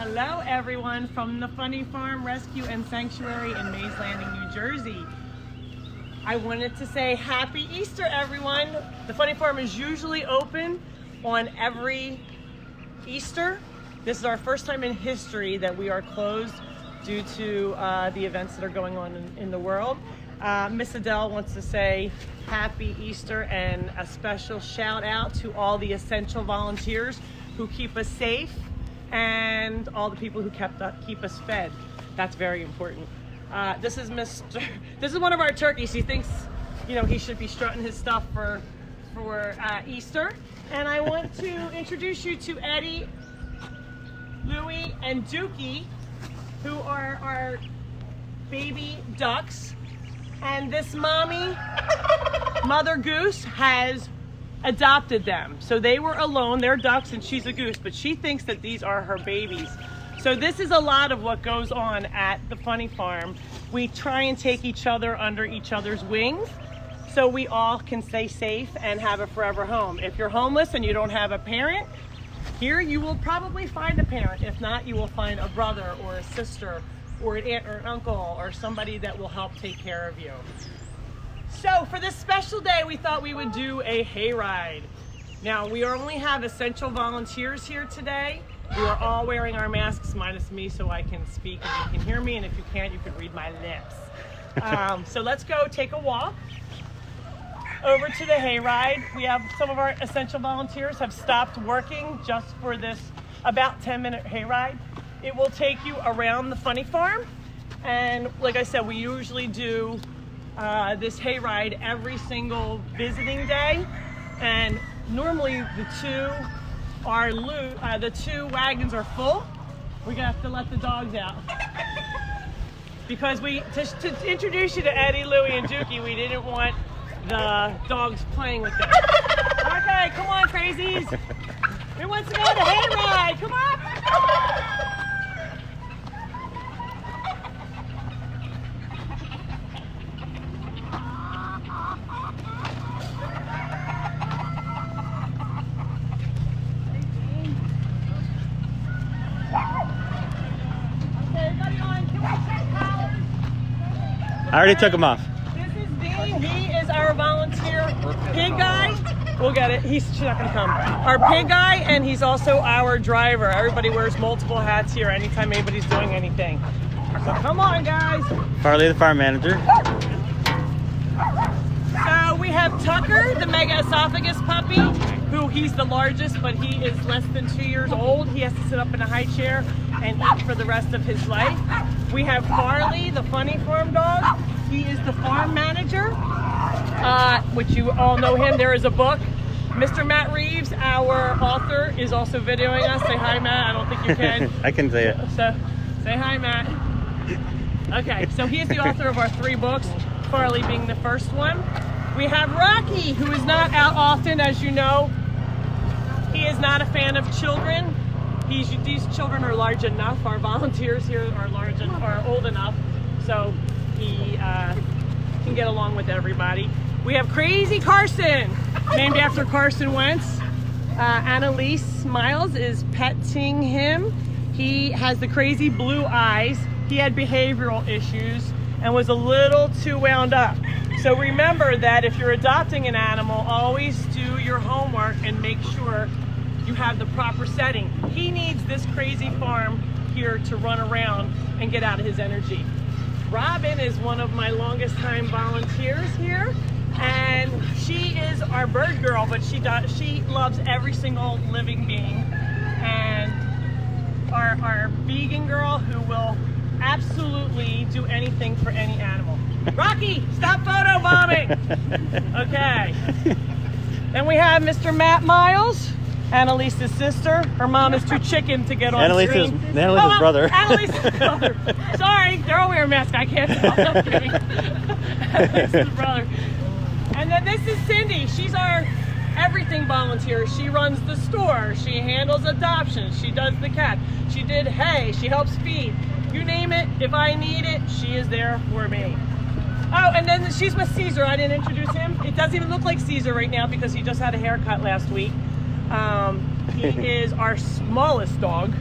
Hello everyone from the Funny Farm Rescue and Sanctuary in Mays Landing, New Jersey. I wanted to say Happy Easter everyone. The Funny Farm is usually open on every Easter. This is our first time in history that we are closed due to the events that are going on in the world. Miss Adele wants to say Happy Easter and a special shout out to all the essential volunteers who keep us safe and all the people who keep us fed. That's very important. This is one of our turkeys. He thinks, he should be strutting his stuff for Easter. And I want to introduce you to Eddie, Louie, and Dookie, who are our baby ducks. And this mommy, Mother Goose, has adopted them. So they were alone, they're ducks and she's a goose, but she thinks that these are her babies. So this is a lot of what goes on at the Funny Farm. We try and take each other under each other's wings so we all can stay safe and have a forever home. If you're homeless and you don't have a parent, here you will probably find a parent. If not, you will find a brother or a sister or an aunt or an uncle or somebody that will help take care of you. So for this special day, we thought we would do a hayride. Now, we only have essential volunteers here today. We are all wearing our masks, minus me, so I can speak and you can hear me, and if you can't, you can read my lips. So let's go take a walk over to the hayride. We have some of our essential volunteers have stopped working just for this about 10-minute hayride. It will take you around the Funny Farm, and like I said, we usually do this hayride every single visiting day, and normally the two wagons are full. We're gonna have to let the dogs out because to introduce you to Eddie, Louie, and Dookie, we didn't want the dogs playing with them. Okay, come on, crazies. Who wants to go on the hayride? Come on. I already took him off. This is Dean. He is our volunteer pig guy. We'll get it. She's not going to come. Our pig guy, and he's also our driver. Everybody wears multiple hats here anytime anybody's doing anything. So come on, guys. Farley, the farm manager. So we have Tucker, the mega esophagus puppy, who he's the largest, but he is less than 2 years old. He has to sit up in a high chair and eat for the rest of his life. We have Farley, the Funny Farm dog. He is the farm manager, which you all know him. There is a book. Mr. Matt Reeves, our author, is also videoing us. Say hi, Matt. I don't think you can. I can say it. So, say hi, Matt. Okay, so he is the author of our 3 books, Farley being the first one. We have Rocky, who is not out often, as you know. He is not a fan of children. These children are large enough. Our volunteers here are old enough, so he can get along with everybody. We have Crazy Carson, named after Carson Wentz. Annalise Miles is petting him. He has the crazy blue eyes. He had behavioral issues and was a little too wound up. So remember that if you're adopting an animal, always do your homework and make sure you have the proper setting. He needs this crazy farm here to run around and get out of his energy. Robin is one of my longest time volunteers here, and she is our bird girl, but she loves every single living being. And our vegan girl who will absolutely do anything for any animal. Rocky, stop photo bombing. Okay. Then we have Mr. Matt Miles, Annalise's sister. Her mom is too chicken to get on screen. Annalise's brother. Annalise's brother. Sorry, they're all wearing masks. I can't tell. I'm kidding. Annalise's brother. And then this is Cindy. She's our everything volunteer. She runs the store. She handles adoptions. She does the cat. She did hay. She helps feed. You name it. If I need it, she is there for me. Oh, and then she's with Caesar. I didn't introduce him. It doesn't even look like Caesar right now because he just had a haircut last week. He is our smallest dog.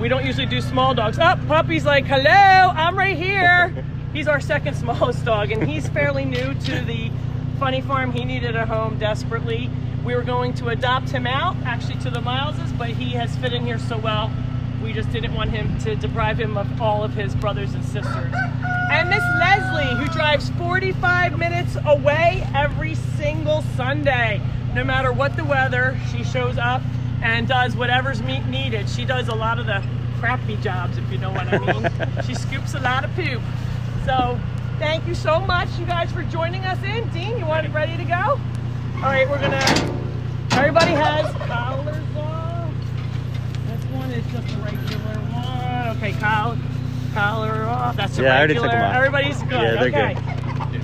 We don't usually do small dogs. Oh, Puppy's like, hello, I'm right here. He's our second smallest dog, and he's fairly new to the funny farm. He needed a home desperately. We were going to adopt him out, actually to the Mileses, but he has fit in here so well, we just didn't want him to deprive him of all of his brothers and sisters. And Miss Leslie, who drives 45 minutes away every single Sunday. No matter what the weather, she shows up and does whatever's needed. She does a lot of the crappy jobs, if you know what I mean. She scoops a lot of poop. So thank you so much, you guys, for joining us in. Dean, you want it ready to go? All right, we're gonna, everybody has collars off. This one is just a regular one. Okay, collar off. That's a Yeah, I already regular. took them off. Everybody's good. Yeah, they're okay. good.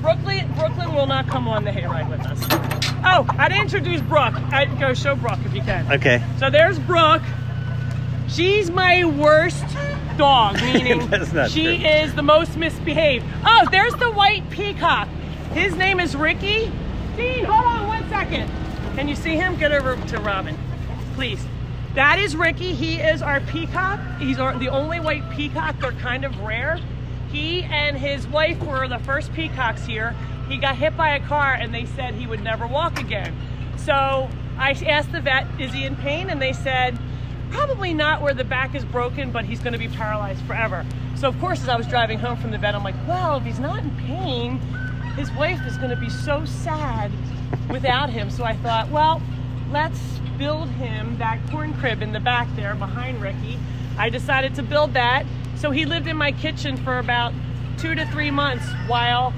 Brooklyn will not come on the hayride with us. Oh, I didn't introduce Brooke. I'd go show Brooke if you can. Okay. So there's Brooke. She's my worst dog, meaning That's not she true. is the most misbehaved. Oh, there's the white peacock. His name is Ricky. Dean, hold on 1 second. Can you see him? Get over to Robin, please. That is Ricky. He is our peacock. He's the only white peacock. They're kind of rare. He and his wife were the first peacocks here. He got hit by a car and they said he would never walk again. So I asked the vet, is he in pain? And they said, probably not where the back is broken, but he's gonna be paralyzed forever. So of course, as I was driving home from the vet, I'm like, well, if he's not in pain, his wife is gonna be so sad without him. So I thought, well, let's build him that corn crib in the back there behind Ricky. I decided to build that. So he lived in my kitchen for about 2 to 3 months while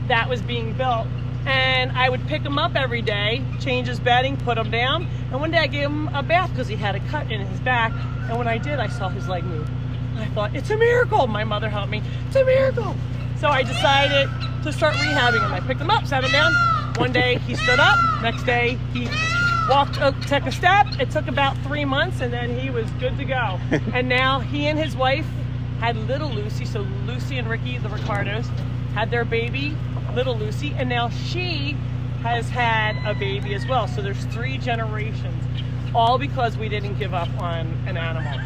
that was being built. And I would pick him up every day, change his bedding, put him down. And one day I gave him a bath because he had a cut in his back. And when I did, I saw his leg move. And I thought, it's a miracle. My mother helped me. It's a miracle. So I decided to start rehabbing him. I picked him up, sat him down. One day he stood up. Next day he walked, took a step. It took about 3 months and then he was good to go. And now he and his wife had little Lucy. So Lucy and Ricky, the Ricardos, had their baby, little Lucy, and now she has had a baby as well. So there's 3 generations, all because we didn't give up on an animal.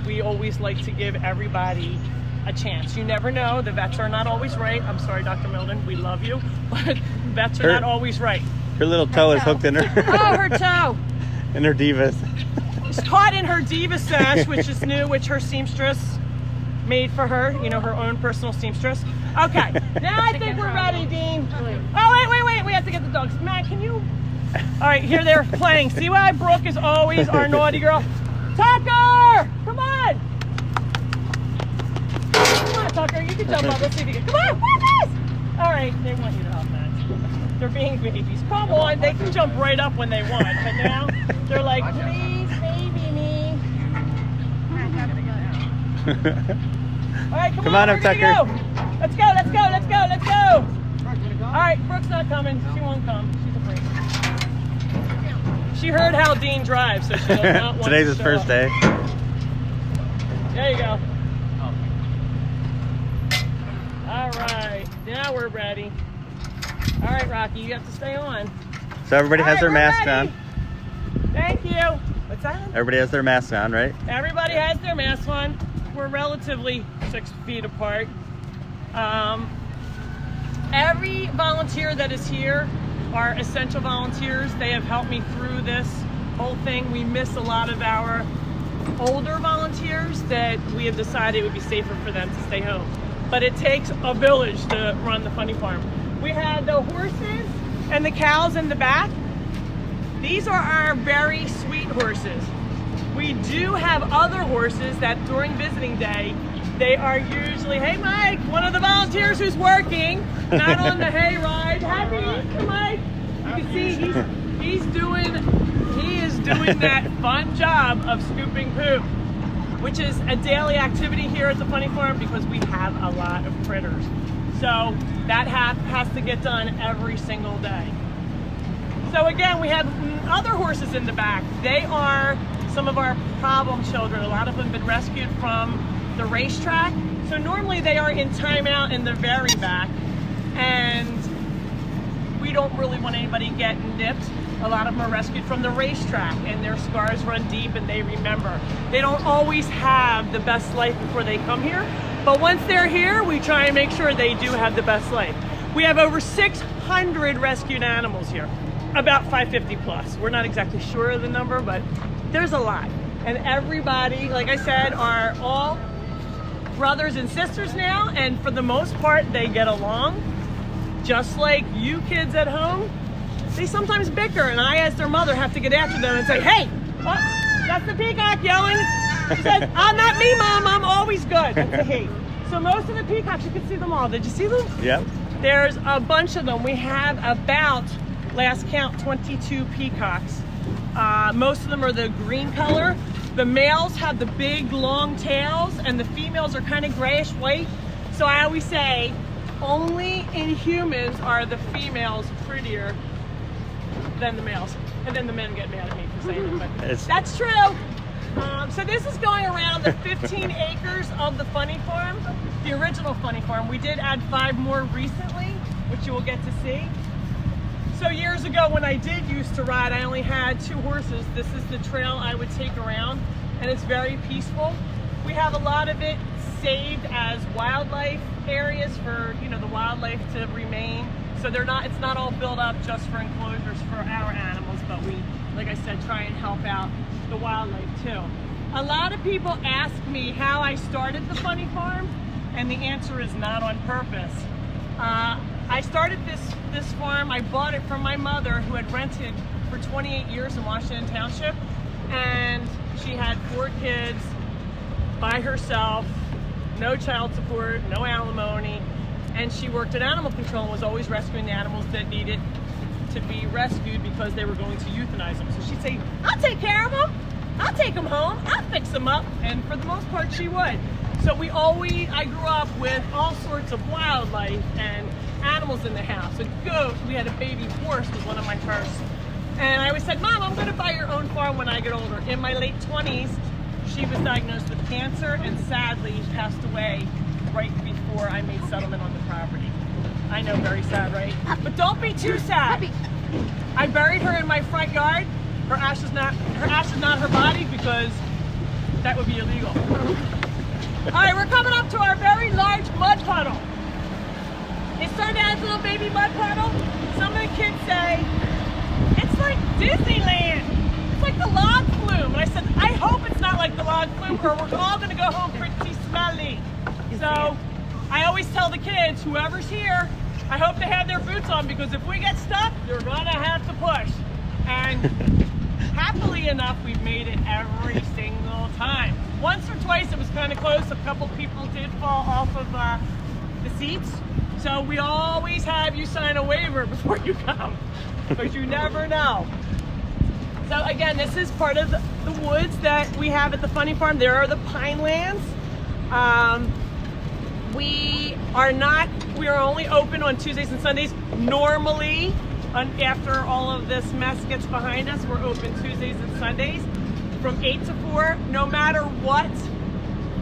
We always like to give everybody a chance. You never know. The vets are not always right. I'm sorry, Dr. Milden, we love you, but vets are not always right. Her little toe is hooked in her. Oh, her toe. In her divas. It's caught in her diva sash, which is new, which her seamstress made for her, you know, her own personal seamstress. Okay, now I think we're ready, Dean. Oh, wait, we have to get the dogs. Matt, can you? All right, here they're playing. See why Brooke is always our naughty girl? Tucker, come on. Come on, Tucker, you can jump up. Let's see if you can. Come on, Focus! All right, they want you to help, Matt. They're being babies. Come on, they can jump right up when they want, but now they're like, please, baby me. All right, come on, up, Tucker. Go. Let's go. All right, Brooke's not coming. She won't come. She's afraid. She heard how Dean drives, so she does not want Today's to his show first up. day. There you go. All right, now we're ready. All right, Rocky, you have to stay on. So everybody has their mask on. Thank you. What's that? Everybody has their mask on, right? Everybody has their mask on. We're relatively 6 feet apart. Every volunteer that is here are essential volunteers. They have helped me through this whole thing. We miss a lot of our older volunteers that we have decided it would be safer for them to stay home. But it takes a village to run the funny farm. We had the horses and the cows in the back. These are our very sweet horses. We do have other horses that during visiting day, they are usually, hey Mike, one of the volunteers who's working, not on the hayride. Happy Easter, Mike. You can see he is doing that fun job of scooping poop, which is a daily activity here at the funny farm because we have a lot of critters. So that has to get done every single day. So again, we have other horses in the back. They are some of our problem children. A lot of them have been rescued from the racetrack. So normally they are in timeout in the very back, and we don't really want anybody getting nipped. A lot of them are rescued from the racetrack, and their scars run deep and they remember. They don't always have the best life before they come here, but once they're here, we try and make sure they do have the best life. We have over 600 rescued animals here, about 550 plus. We're not exactly sure of the number, but there's a lot. And everybody, like I said, are all brothers and sisters now, and for the most part, they get along. Just like you kids at home, they sometimes bicker, and I, as their mother, have to get after them and say, hey, oh, that's the peacock yelling. She said, oh, not me, Mom, I'm always good. That's a he. So most of the peacocks, you can see them all. Did you see them? Yep. There's a bunch of them. We have about, last count, 22 peacocks. Most of them are the green color. The males have the big, long tails, and the females are kind of grayish white. So I always say, only in humans are the females prettier than the males. And then the men get mad at me for saying that, but that's true. So this is going around the 15 acres of the Funny Farm, the original Funny Farm. We did add 5 more recently, which you will get to see. So years ago when I did used to ride, I only had 2 horses. This is the trail I would take around, and it's very peaceful. We have a lot of it saved as wildlife areas for, you know, the wildlife to remain. So they're not, it's not all built up just for enclosures for our animals, but we, like I said, try and help out the wildlife too. A lot of people ask me how I started the Funny Farm, and the answer is not on purpose. I started this farm, I bought it from my mother, who had rented for 28 years in Washington Township, and she had 4 kids by herself, no child support, no alimony, and she worked at animal control and was always rescuing the animals that needed to be rescued because they were going to euthanize them. So she'd say, I'll take care of them, I'll take them home, I'll fix them up, and for the most part she would. So I grew up with all sorts of wildlife and animals in the house. A goat, we had a baby horse, was one of my first. And I always said, Mom, I'm gonna buy your own farm when I get older. In my late 20s, she was diagnosed with cancer and sadly passed away right before I made settlement on the property. I know, very sad, right? But don't be too sad. I buried her in my front yard. Her ash is not her body because that would be illegal. All right, we're coming up to our very large mud puddle. It started out as a little baby mud puddle. Some of the kids say, it's like Disneyland. It's like the log flume. And I said, I hope it's not like the log flume, or we're all gonna go home pretty smelly. So I always tell the kids, whoever's here, I hope they have their boots on, because if we get stuck, you're gonna have to push. And happily enough, we've made it every single time. Once or twice it was kind of close. A couple people did fall off of the seats. So we always have you sign a waiver before you come, because you never know. So again, this is part of the woods that we have at the Funny Farm. There are the pine lands. We are only open on Tuesdays and Sundays. Normally, after all of this mess gets behind us, we're open Tuesdays and Sundays from 8 to 4, no matter what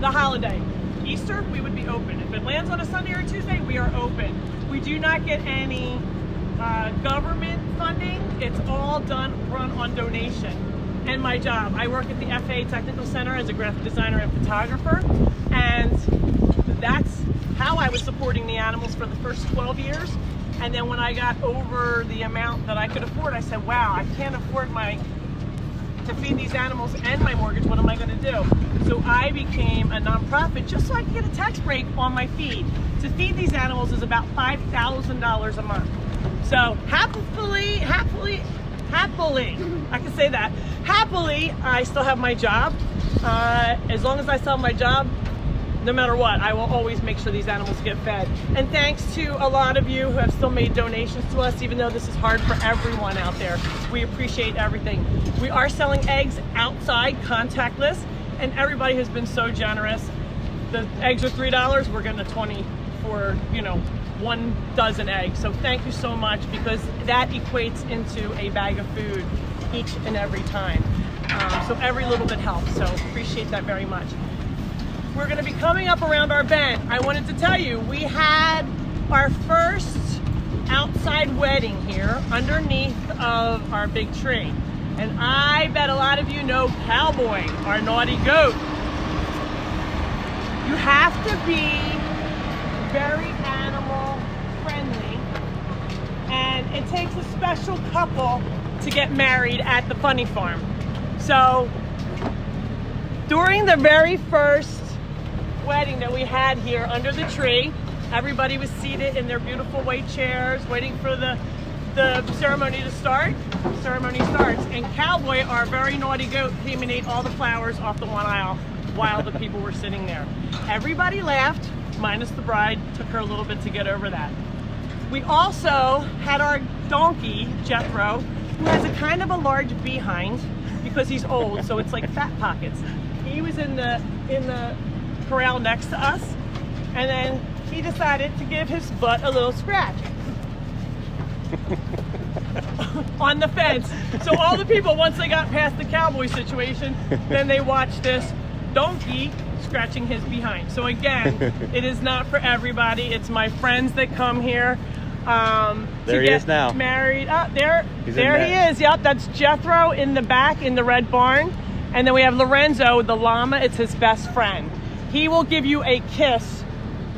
the holiday. Easter, we would be open. If it lands on a Sunday or a Tuesday, we are open. We do not get any government funding. It's all run on donation. And my job, I work at the FA Technical Center as a graphic designer and photographer, and that's how I was supporting the animals for the first 12 years. And then when I got over the amount that I could afford, I said, wow, I can't afford to feed these animals and my mortgage. What am I going to do? So I became a nonprofit just so I could get a tax break on my feed. To feed these animals is about $5,000 a month. So happily, I can say that. Happily, I still have my job. As long as I still have my job, no matter what, I will always make sure these animals get fed. And thanks to a lot of you who have still made donations to us, even though this is hard for everyone out there. We appreciate everything. We are selling eggs outside, contactless, and everybody has been so generous. The eggs are $3, we're getting a 20 for, 1 dozen eggs. So thank you so much, because that equates into a bag of food each and every time. So every little bit helps, so appreciate that very much. We're going to be coming up around our bend. I wanted to tell you, we had our first outside wedding here underneath of our big tree. And I bet a lot of you know Cowboy, our naughty goat. You have to be very animal friendly, and it takes a special couple to get married at the Funny Farm. So during the very first wedding that we had here under the tree, everybody was seated in their beautiful white chairs waiting for the ceremony to start. The ceremony starts, and Cowboy, our very naughty goat, came and ate all the flowers off the one aisle while the people were sitting there. Everybody laughed, minus the bride. Took her a little bit to get over that. We also had our donkey, Jethro, who has a kind of a large behind because he's old, so it's like fat pockets. He was in the corral next to us, and then he decided to give his butt a little scratch on the fence. So all the people, once they got past the Cowboy situation, then they watched this donkey scratching his behind. So again, it is not for everybody. It's my friends that come here there he is now. Married. Oh, there he is. Yep, that's Jethro in the back in the red barn. And then we have Lorenzo, the llama. It's his best friend. He will give you a kiss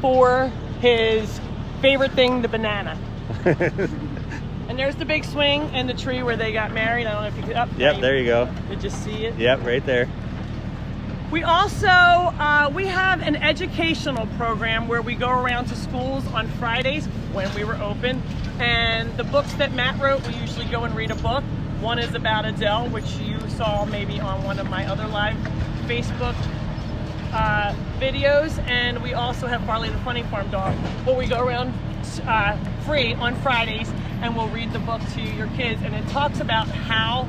for his favorite thing, the banana. And there's the big swing and the tree where they got married. I don't know if you could. Yep, there you go. Did you see it? Yep, right there. We also, we have an educational program where we go around to schools on Fridays when we were open. And the books that Matt wrote, we usually go and read a book. One is about Adele, which you saw maybe on one of my other live Facebook videos. And we also have Farley the Funny Farm dog, where we go around free on Fridays and we'll read the book to your kids. And it talks about how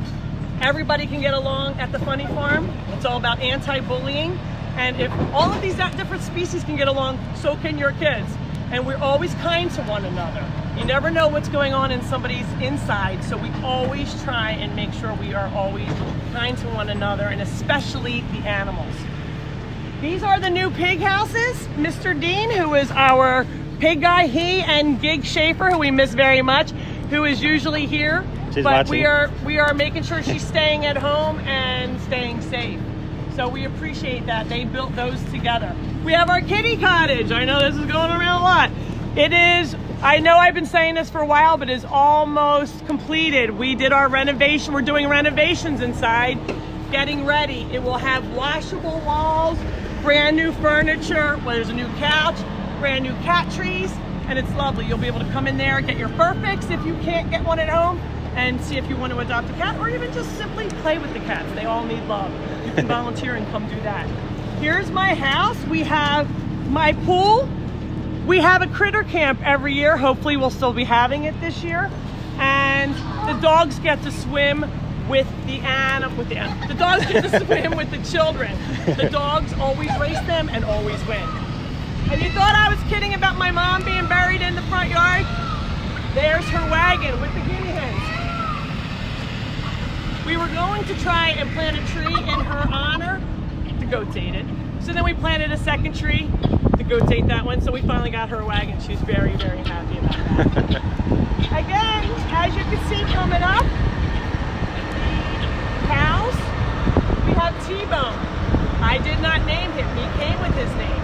everybody can get along at the Funny Farm. It's all about anti-bullying. And if all of these different species can get along, so can your kids. And we're always kind to one another. You never know what's going on in somebody's inside, so we always try and make sure we are always kind to one another, and especially the animals. These are the new pig houses. Mr. Dean, who is our pig guy, he and Gig Schaefer, who we miss very much, who is usually here. She's but watching. we are making sure she's staying at home and staying safe. So we appreciate that. They built those together. We have our kitty cottage. I know this is going around a lot. It is, I know I've been saying this for a while, but it's almost completed. We did our renovation. We're doing renovations inside, getting ready. It will have washable walls, brand new furniture. Well, there's a new couch, brand new cat trees, and it's lovely. You'll be able to come in there, get your fur fix if you can't get one at home, and see if you want to adopt a cat, or even just simply play with the cats. They all need love. You can volunteer and come do that. Here's my house. We have my pool. We have a critter camp every year. Hopefully we'll still be having it this year. And the dogs get to swim with the dogs get to swim with the children. The dogs always race them and always win. And you thought I was kidding about my mom being buried in the front yard? There's her wagon with the guinea hens. We were going to try and plant a tree in her honor. The goats ate it. So then we planted a second tree. The goats ate that one. So we finally got her a wagon. She's very, very happy about that. Again, as you can see coming up, cows, we have T-Bone. I did not name him. He came with his name.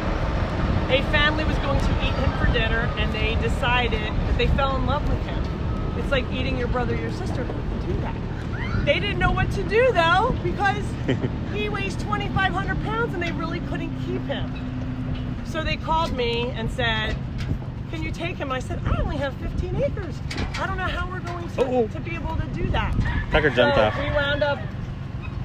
A family was going to eat him for dinner, and they decided that they fell in love with him. It's like eating your brother or your sister. Who can do that? They didn't know what to do, though, because he weighs 2,500 pounds, and they really couldn't keep him. So they called me and said, can you take him? I said, I only have 15 acres. I don't know how we're going to be able to do that. Tucker jumped off. We wound up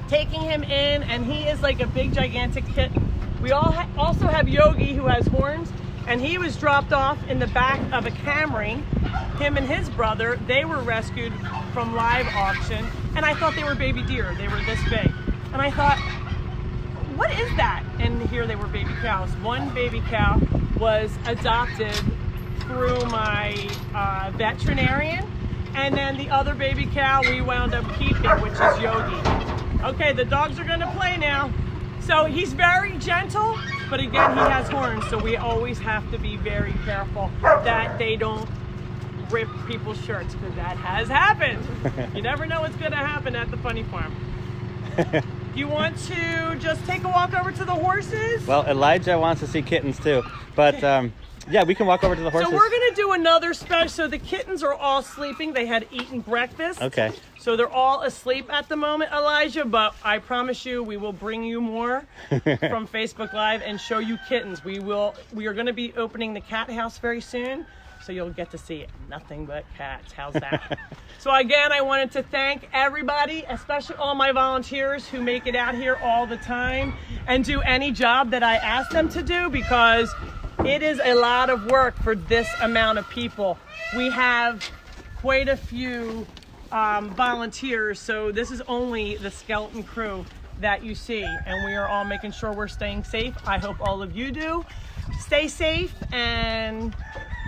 taking him in, and he is like a big, gigantic kitten. We also have Yogi, who has horns, and he was dropped off in the back of a Camry. Him and his brother, they were rescued from live auction, and I thought they were baby deer. They were this big. And I thought, what is that? And here they were baby cows. One baby cow was adopted through my veterinarian, and then the other baby cow we wound up keeping, which is Yogi. Okay, the dogs are gonna play now. So he's very gentle, but again, he has horns, so we always have to be very careful that they don't rip people's shirts, because that has happened. You never know what's going to happen at the funny farm. You want to just take a walk over to the horses? Well, Elijah wants to see kittens too, but yeah, we can walk over to the horses. So we're going to do another special. So the kittens are all sleeping. They had eaten breakfast. Okay. So they're all asleep at the moment, Elijah, but I promise you we will bring you more from Facebook Live and show you kittens. We are going to be opening the cat house very soon, so you'll get to see nothing but cats. How's that? So again, I wanted to thank everybody, especially all my volunteers who make it out here all the time and do any job that I ask them to do, because it is a lot of work for this amount of people. We have quite a few volunteers, so this is only the skeleton crew that you see, and we are all making sure we're staying safe. I hope all of you do. Stay safe, and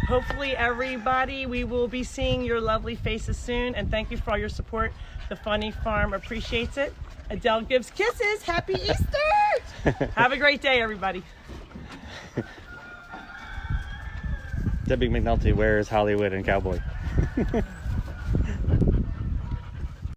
hopefully everybody, we will be seeing your lovely faces soon, and thank you for all your support. The Funny Farm appreciates it. Adele gives kisses. Happy Easter! Have a great day, everybody. Debbie McNulty wears Hollywood and cowboy.